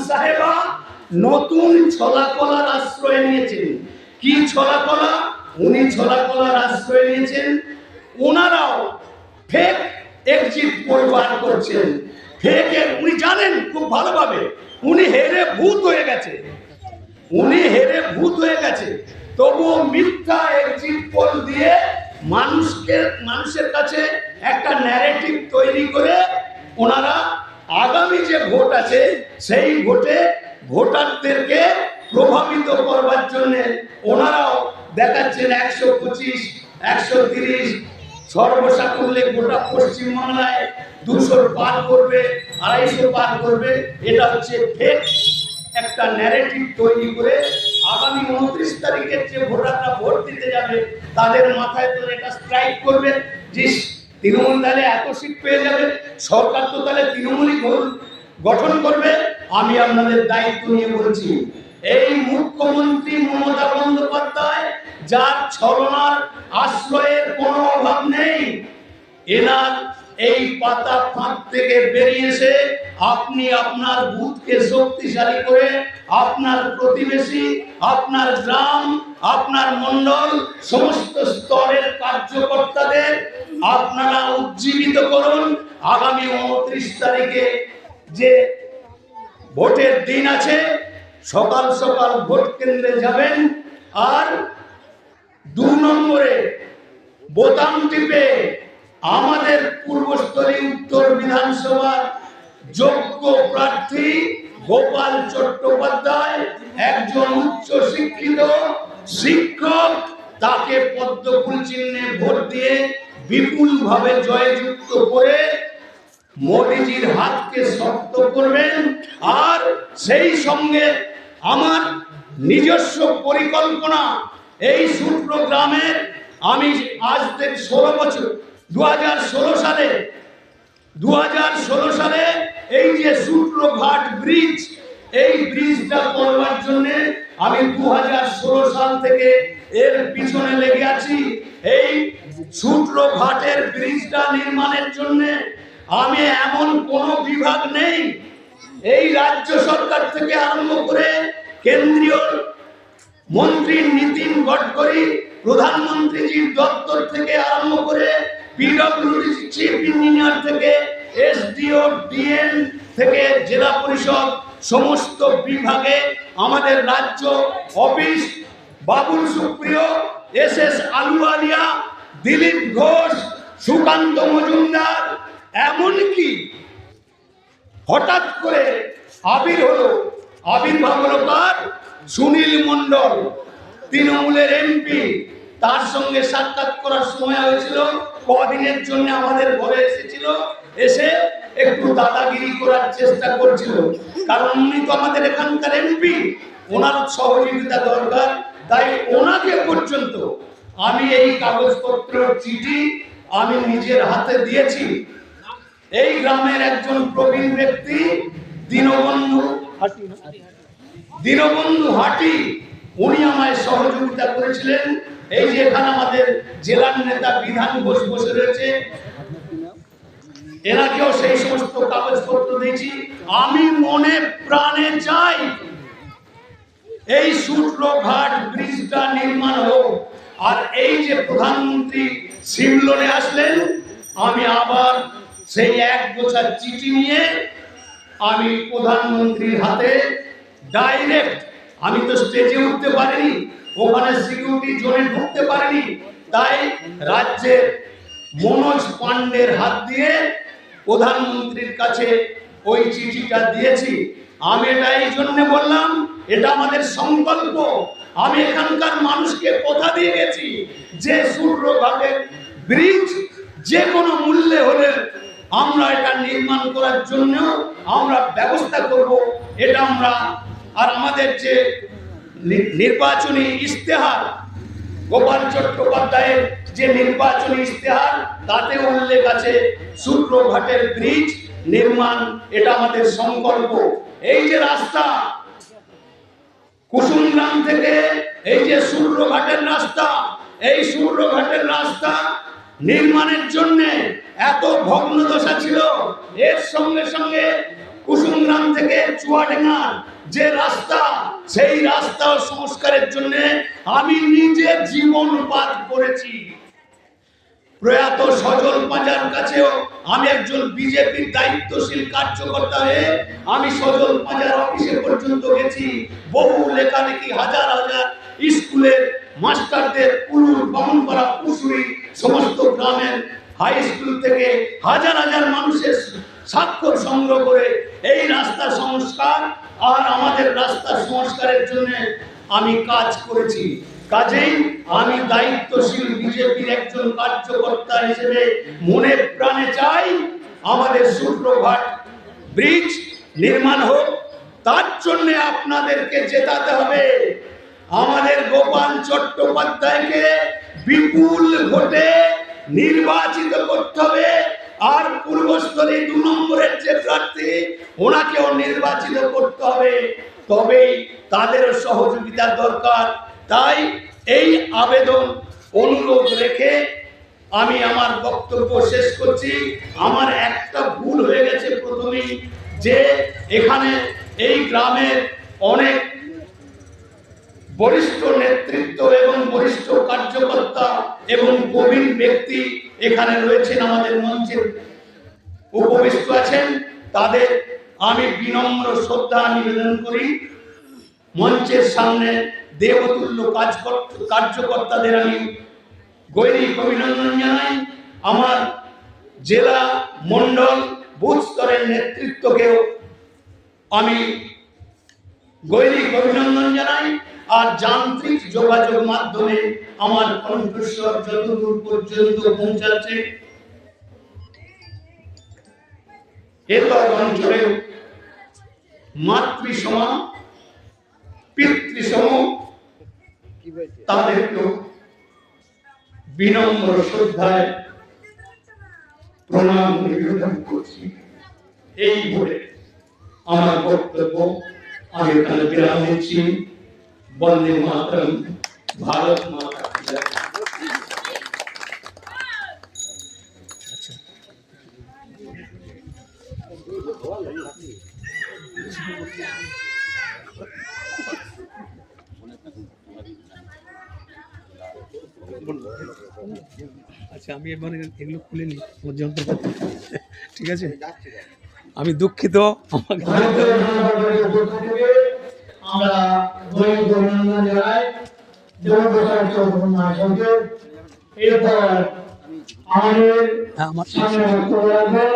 সাহেবা নতুন ছলাকলার আশ্রয় নিয়েছেন। কি ছলাকলা? উনি ছলাকলার আশ্রয় নিয়েছেন, ওনারাও ফেক এক্সিট পোল বার করছেন। ফেক, উনি জানেন খুব ভালোভাবে উনি হেরে ভূত হয়ে গেছে, তবুও মিথ্যা এক্সিট পোল দিয়ে মানুষের কাছে একটা ন্যারেটিভ তৈরি করে ওনারা আগামী যে ভোট আছে সেই ভোটে ভোটারদেরকে প্রভাবিত করবার জন্য ওনারাও দেখাচ্ছেন 125, 130, সর্বসাকুল্যে গোটা পশ্চিমবাংলায় 200 পার করবে, 250 পার করবে। এটা হচ্ছে ফেক একটা ন্যারেটিভ তৈরি করে আগামী 29 তারিখের যে ভোটাররা ভোট দিতে যাবে তাদের মাথায় তো এটা স্ট্রাইক করবে যে তৃণমূল তাহলে এত সিট পেয়ে যাবে, সরকার তো তাহলে তৃণমূলই গঠন করবে। আমি আপনাদের দায়িত্ব নিয়ে বলছি, এই মুখ্যমন্ত্রী মমতা বন্দ্যোপাধ্যায়, যার ছলনার আশ্রয়ের কোনো অভাব নেই, এনার এই পাতা ফাঁক থেকে বেরিয়ে এসে আপনি আপনার বুথকে শক্তিশালী করে আপনার প্রতিবেশী, আপনার গ্রাম, আপনার মণ্ডল, সমস্ত স্তরের কার্যকর্তাদের আপনারা উজ্জীবিত করুন। আগামী 29 তারিখে যে ভোটের দিন আছে, সকাল সকাল ভোট কেন্দ্রে যাবেন, আর 2 নম্বরে বোতাম টিপে আমাদের পূর্বস্থলী উত্তর বিধানসভার যোগ্য প্রার্থী গোপাল চট্টোপাধ্যায়, একজন উচ্চ শিক্ষিত শিক্ষক, তাকে পদ্মফুল চিহ্নে ভোট দিয়ে বিপুলভাবে জয়যুক্ত করে মোদিজির হাতকে শক্ত করবেন। আর সেই সঙ্গে আমার নিজস্ব পরিকল্পনা, এই সূত্র গ্রামের আমি আজ থেকে 16 বছর 2016 সালে এই যে সূত্রঘাট ব্রিজ, এই ব্রিজটা করবার জন্য আমি 2016 সাল থেকে এর পিছনে লেগে আছি। এই সূত্রঘাটের ব্রিজটা নির্মাণের জন্য আমি এমন কোন বিভাগ নেই, এই রাজ্য সরকার থেকে আরম্ভ করে কেন্দ্রীয় মন্ত্রী নীতিন গডকরি, প্রধানমন্ত্রীজির দপ্তর থেকে আরম্ভ করে পিডব্লিউডি চিফ ইঞ্জিনিয়ার থেকে এসডিও, ডিএম থেকে জেলা পরিষদ, সমস্ত বিভাগে আমাদের রাজ্য অফিস, বাবুল সুপ্রিয়, এসএস আলুওয়ালিয়া, দিলীপ ঘোষ, সুকান্ত মজুমদার, এমনকি হঠাৎ করে আবির হলো আবির্ভাব হলো কার? সুনীল মণ্ডল, তৃণমূলের এমপি। তার সঙ্গে সাক্ষাৎ করার সময় হয়েছিল, কদিনের জন্য আমাদের ঘরে এসেছিল, এসে একটু দাদাগিরি করার চেষ্টা করছিল। কারণ উনি তো আমাদের এখানকার এমপি, ওনার সহযোগিতা দরকার। তাই ওনাকে পর্যন্ত আমি এই কাগজপত্র চিঠি আমি নিজের হাতে দিয়েছি। এই গ্রামের একজন প্রবীণ ব্যক্তি দীনবন্ধু হাটি, উনি আমায় সহযোগিতা করেছিলেন। এই যে এখানে আমাদের জেলার নেতা বিধান ঘোষ বসে রয়েছে, এনাকেও সেই সমস্ত কাগজপত্র দিয়েছি। আমি মনে প্রাণে চাই এই সূত্রঘাট ব্রিজটা নির্মাণ হোক। আর এই যে প্রধানমন্ত্রী সিমলনে আসলেন, আমি আবার সেই এক গোছা চিঠি নিয়ে আমি প্রধানমন্ত্রীর হাতে ডাইরেক্ট, আমি তো স্টেজে উঠতে পারিনি, ওখানে সিকিউরিটি জোনে ঢুকতে পারিনি, তাই রাজ্যের মনোজ পান্ডের হাত দিয়ে প্রধানমন্ত্রীর কাছে ওই চিঠিটা দিয়েছি। আমি এটা এই জন্য বললাম, এটা আমাদের সংকল্প। আমি এখানকার মানুষকে কথা দিয়ে গেছি যে সূর্যঘাটের ব্রিজ যে কোনো মূল্যে হলে আমরা এটা নির্মাণ করার জন্য আমরা ব্যবস্থা করব। এটা আমরা, আর আমাদের যে নির্বাচনী ইশতেহার, গোপাল চট্টোপাধ্যায়ের যে নির্বাচনী ইশতেহার, তাতে উল্লেখ আছে সূর্যঘাটের ব্রিজ নির্মাণ, এটা আমাদের সংকল্প। এই যে রাস্তা কুসুমগ্রাম থেকে এই যে সূর্যঘাটের রাস্তা, এই সূর্যঘাটের রাস্তা নির্মাণের জন্য এত ভগ্নদশা ছিল, এর সঙ্গে সঙ্গে কুসুমগ্রাম থেকে চুয়াডাঙ্গার যে রাস্তা, সেই রাস্তা সংস্কারের জন্য আমি নিজে জীবন পাত করেছি। প্রয়াত সজল পাঁজার কাছেও আমি একজন বিজেপির দায়িত্বশীল কার্যকর্তা হয়ে আমি সজল পাঁজার অফিসে পর্যন্ত গেছি। বহু লেখালেখি, হাজার হাজার স্কুলের মাস্টারদের, কুলুর, বামনপাড়া, পুশুরি সমস্ত গ্রামের হাই স্কুল থেকে হাজার হাজার মানুষের স্বাক্ষর সংগ্রহ করে এই রাস্তা সংস্কার আর আমাদের রাস্তা সংস্কারের জন্য আমি কাজ করেছি। কাজেই আমি দায়িত্বশীল বিজেপির একজন কার্যকর্তা হিসেবে মনে প্রাণে চাই আমাদের সূর্যঘাট ব্রিজ নির্মাণ হোক। তার জন্য আপনাদেরকে জেতাতে হবে। আমাদের গোপাল চট্টোপাধ্যায়কে বিপুল ভোটে নির্বাচিত করতে হবে। আর পূর্বস্থলী 2 নম্বরের যে প্রার্থী, ওনাকেও নির্বাচিত করতে হবে। তবেই তাদের সহযোগিতা দরকার। তাই এই আবেদন অনুরোধ রেখে আমি আমার বক্তব্য শেষ করছি। আমার একটা ভুল হয়ে গেছে প্রথমেই, যে এখানে এই গ্রামের অনেক বরিষ্ঠ নেতৃত্ব এবং বরিষ্ঠ কার্যকর্তা এবং প্রবীণ ব্যক্তি এখানে রয়েছেন, আমাদের মঞ্চে উপবিষ্ট আছেন। তাদের আমি বিনম্র শ্রদ্ধা নিবেদন করি। মঞ্চের সামনে দেবতুল্য কার্যকর্তাদের আমি গৈরিক অভিনন্দন জানাই। আমার জেলা মন্ডল বুথ স্তরের নেতৃত্বকেও আমি গৈরিক অভিনন্দন জানাই। আর যান্ত্রিক যোগাযোগ মাধ্যমে আমার কণ্ঠস্বর যতদূর পর্যন্ত পৌঁছাচ্ছে, এতদ অঞ্চলে মাতৃসম পিতৃসম তাদেরকেও বিনম্র শ্রদ্ধায় প্রণাম নিবেদন করছি। এই বলে আমার বক্তব্য আমি এখানে বিরাম দিচ্ছি। বন্দে মাতরম, ভারত মাতা কি জয়। আচ্ছা, আমি এবার এগুলো খুলে নিই ওর যন্ত্রপাতি, ঠিক আছে? আমি দুঃখিত, আমাকে আমরা অভিনন্দন জানাই দেবপ্রসাদ চৌধুরী মহাশয়কে। এরপর আমাদের সামনে বক্তব্য রাখবেন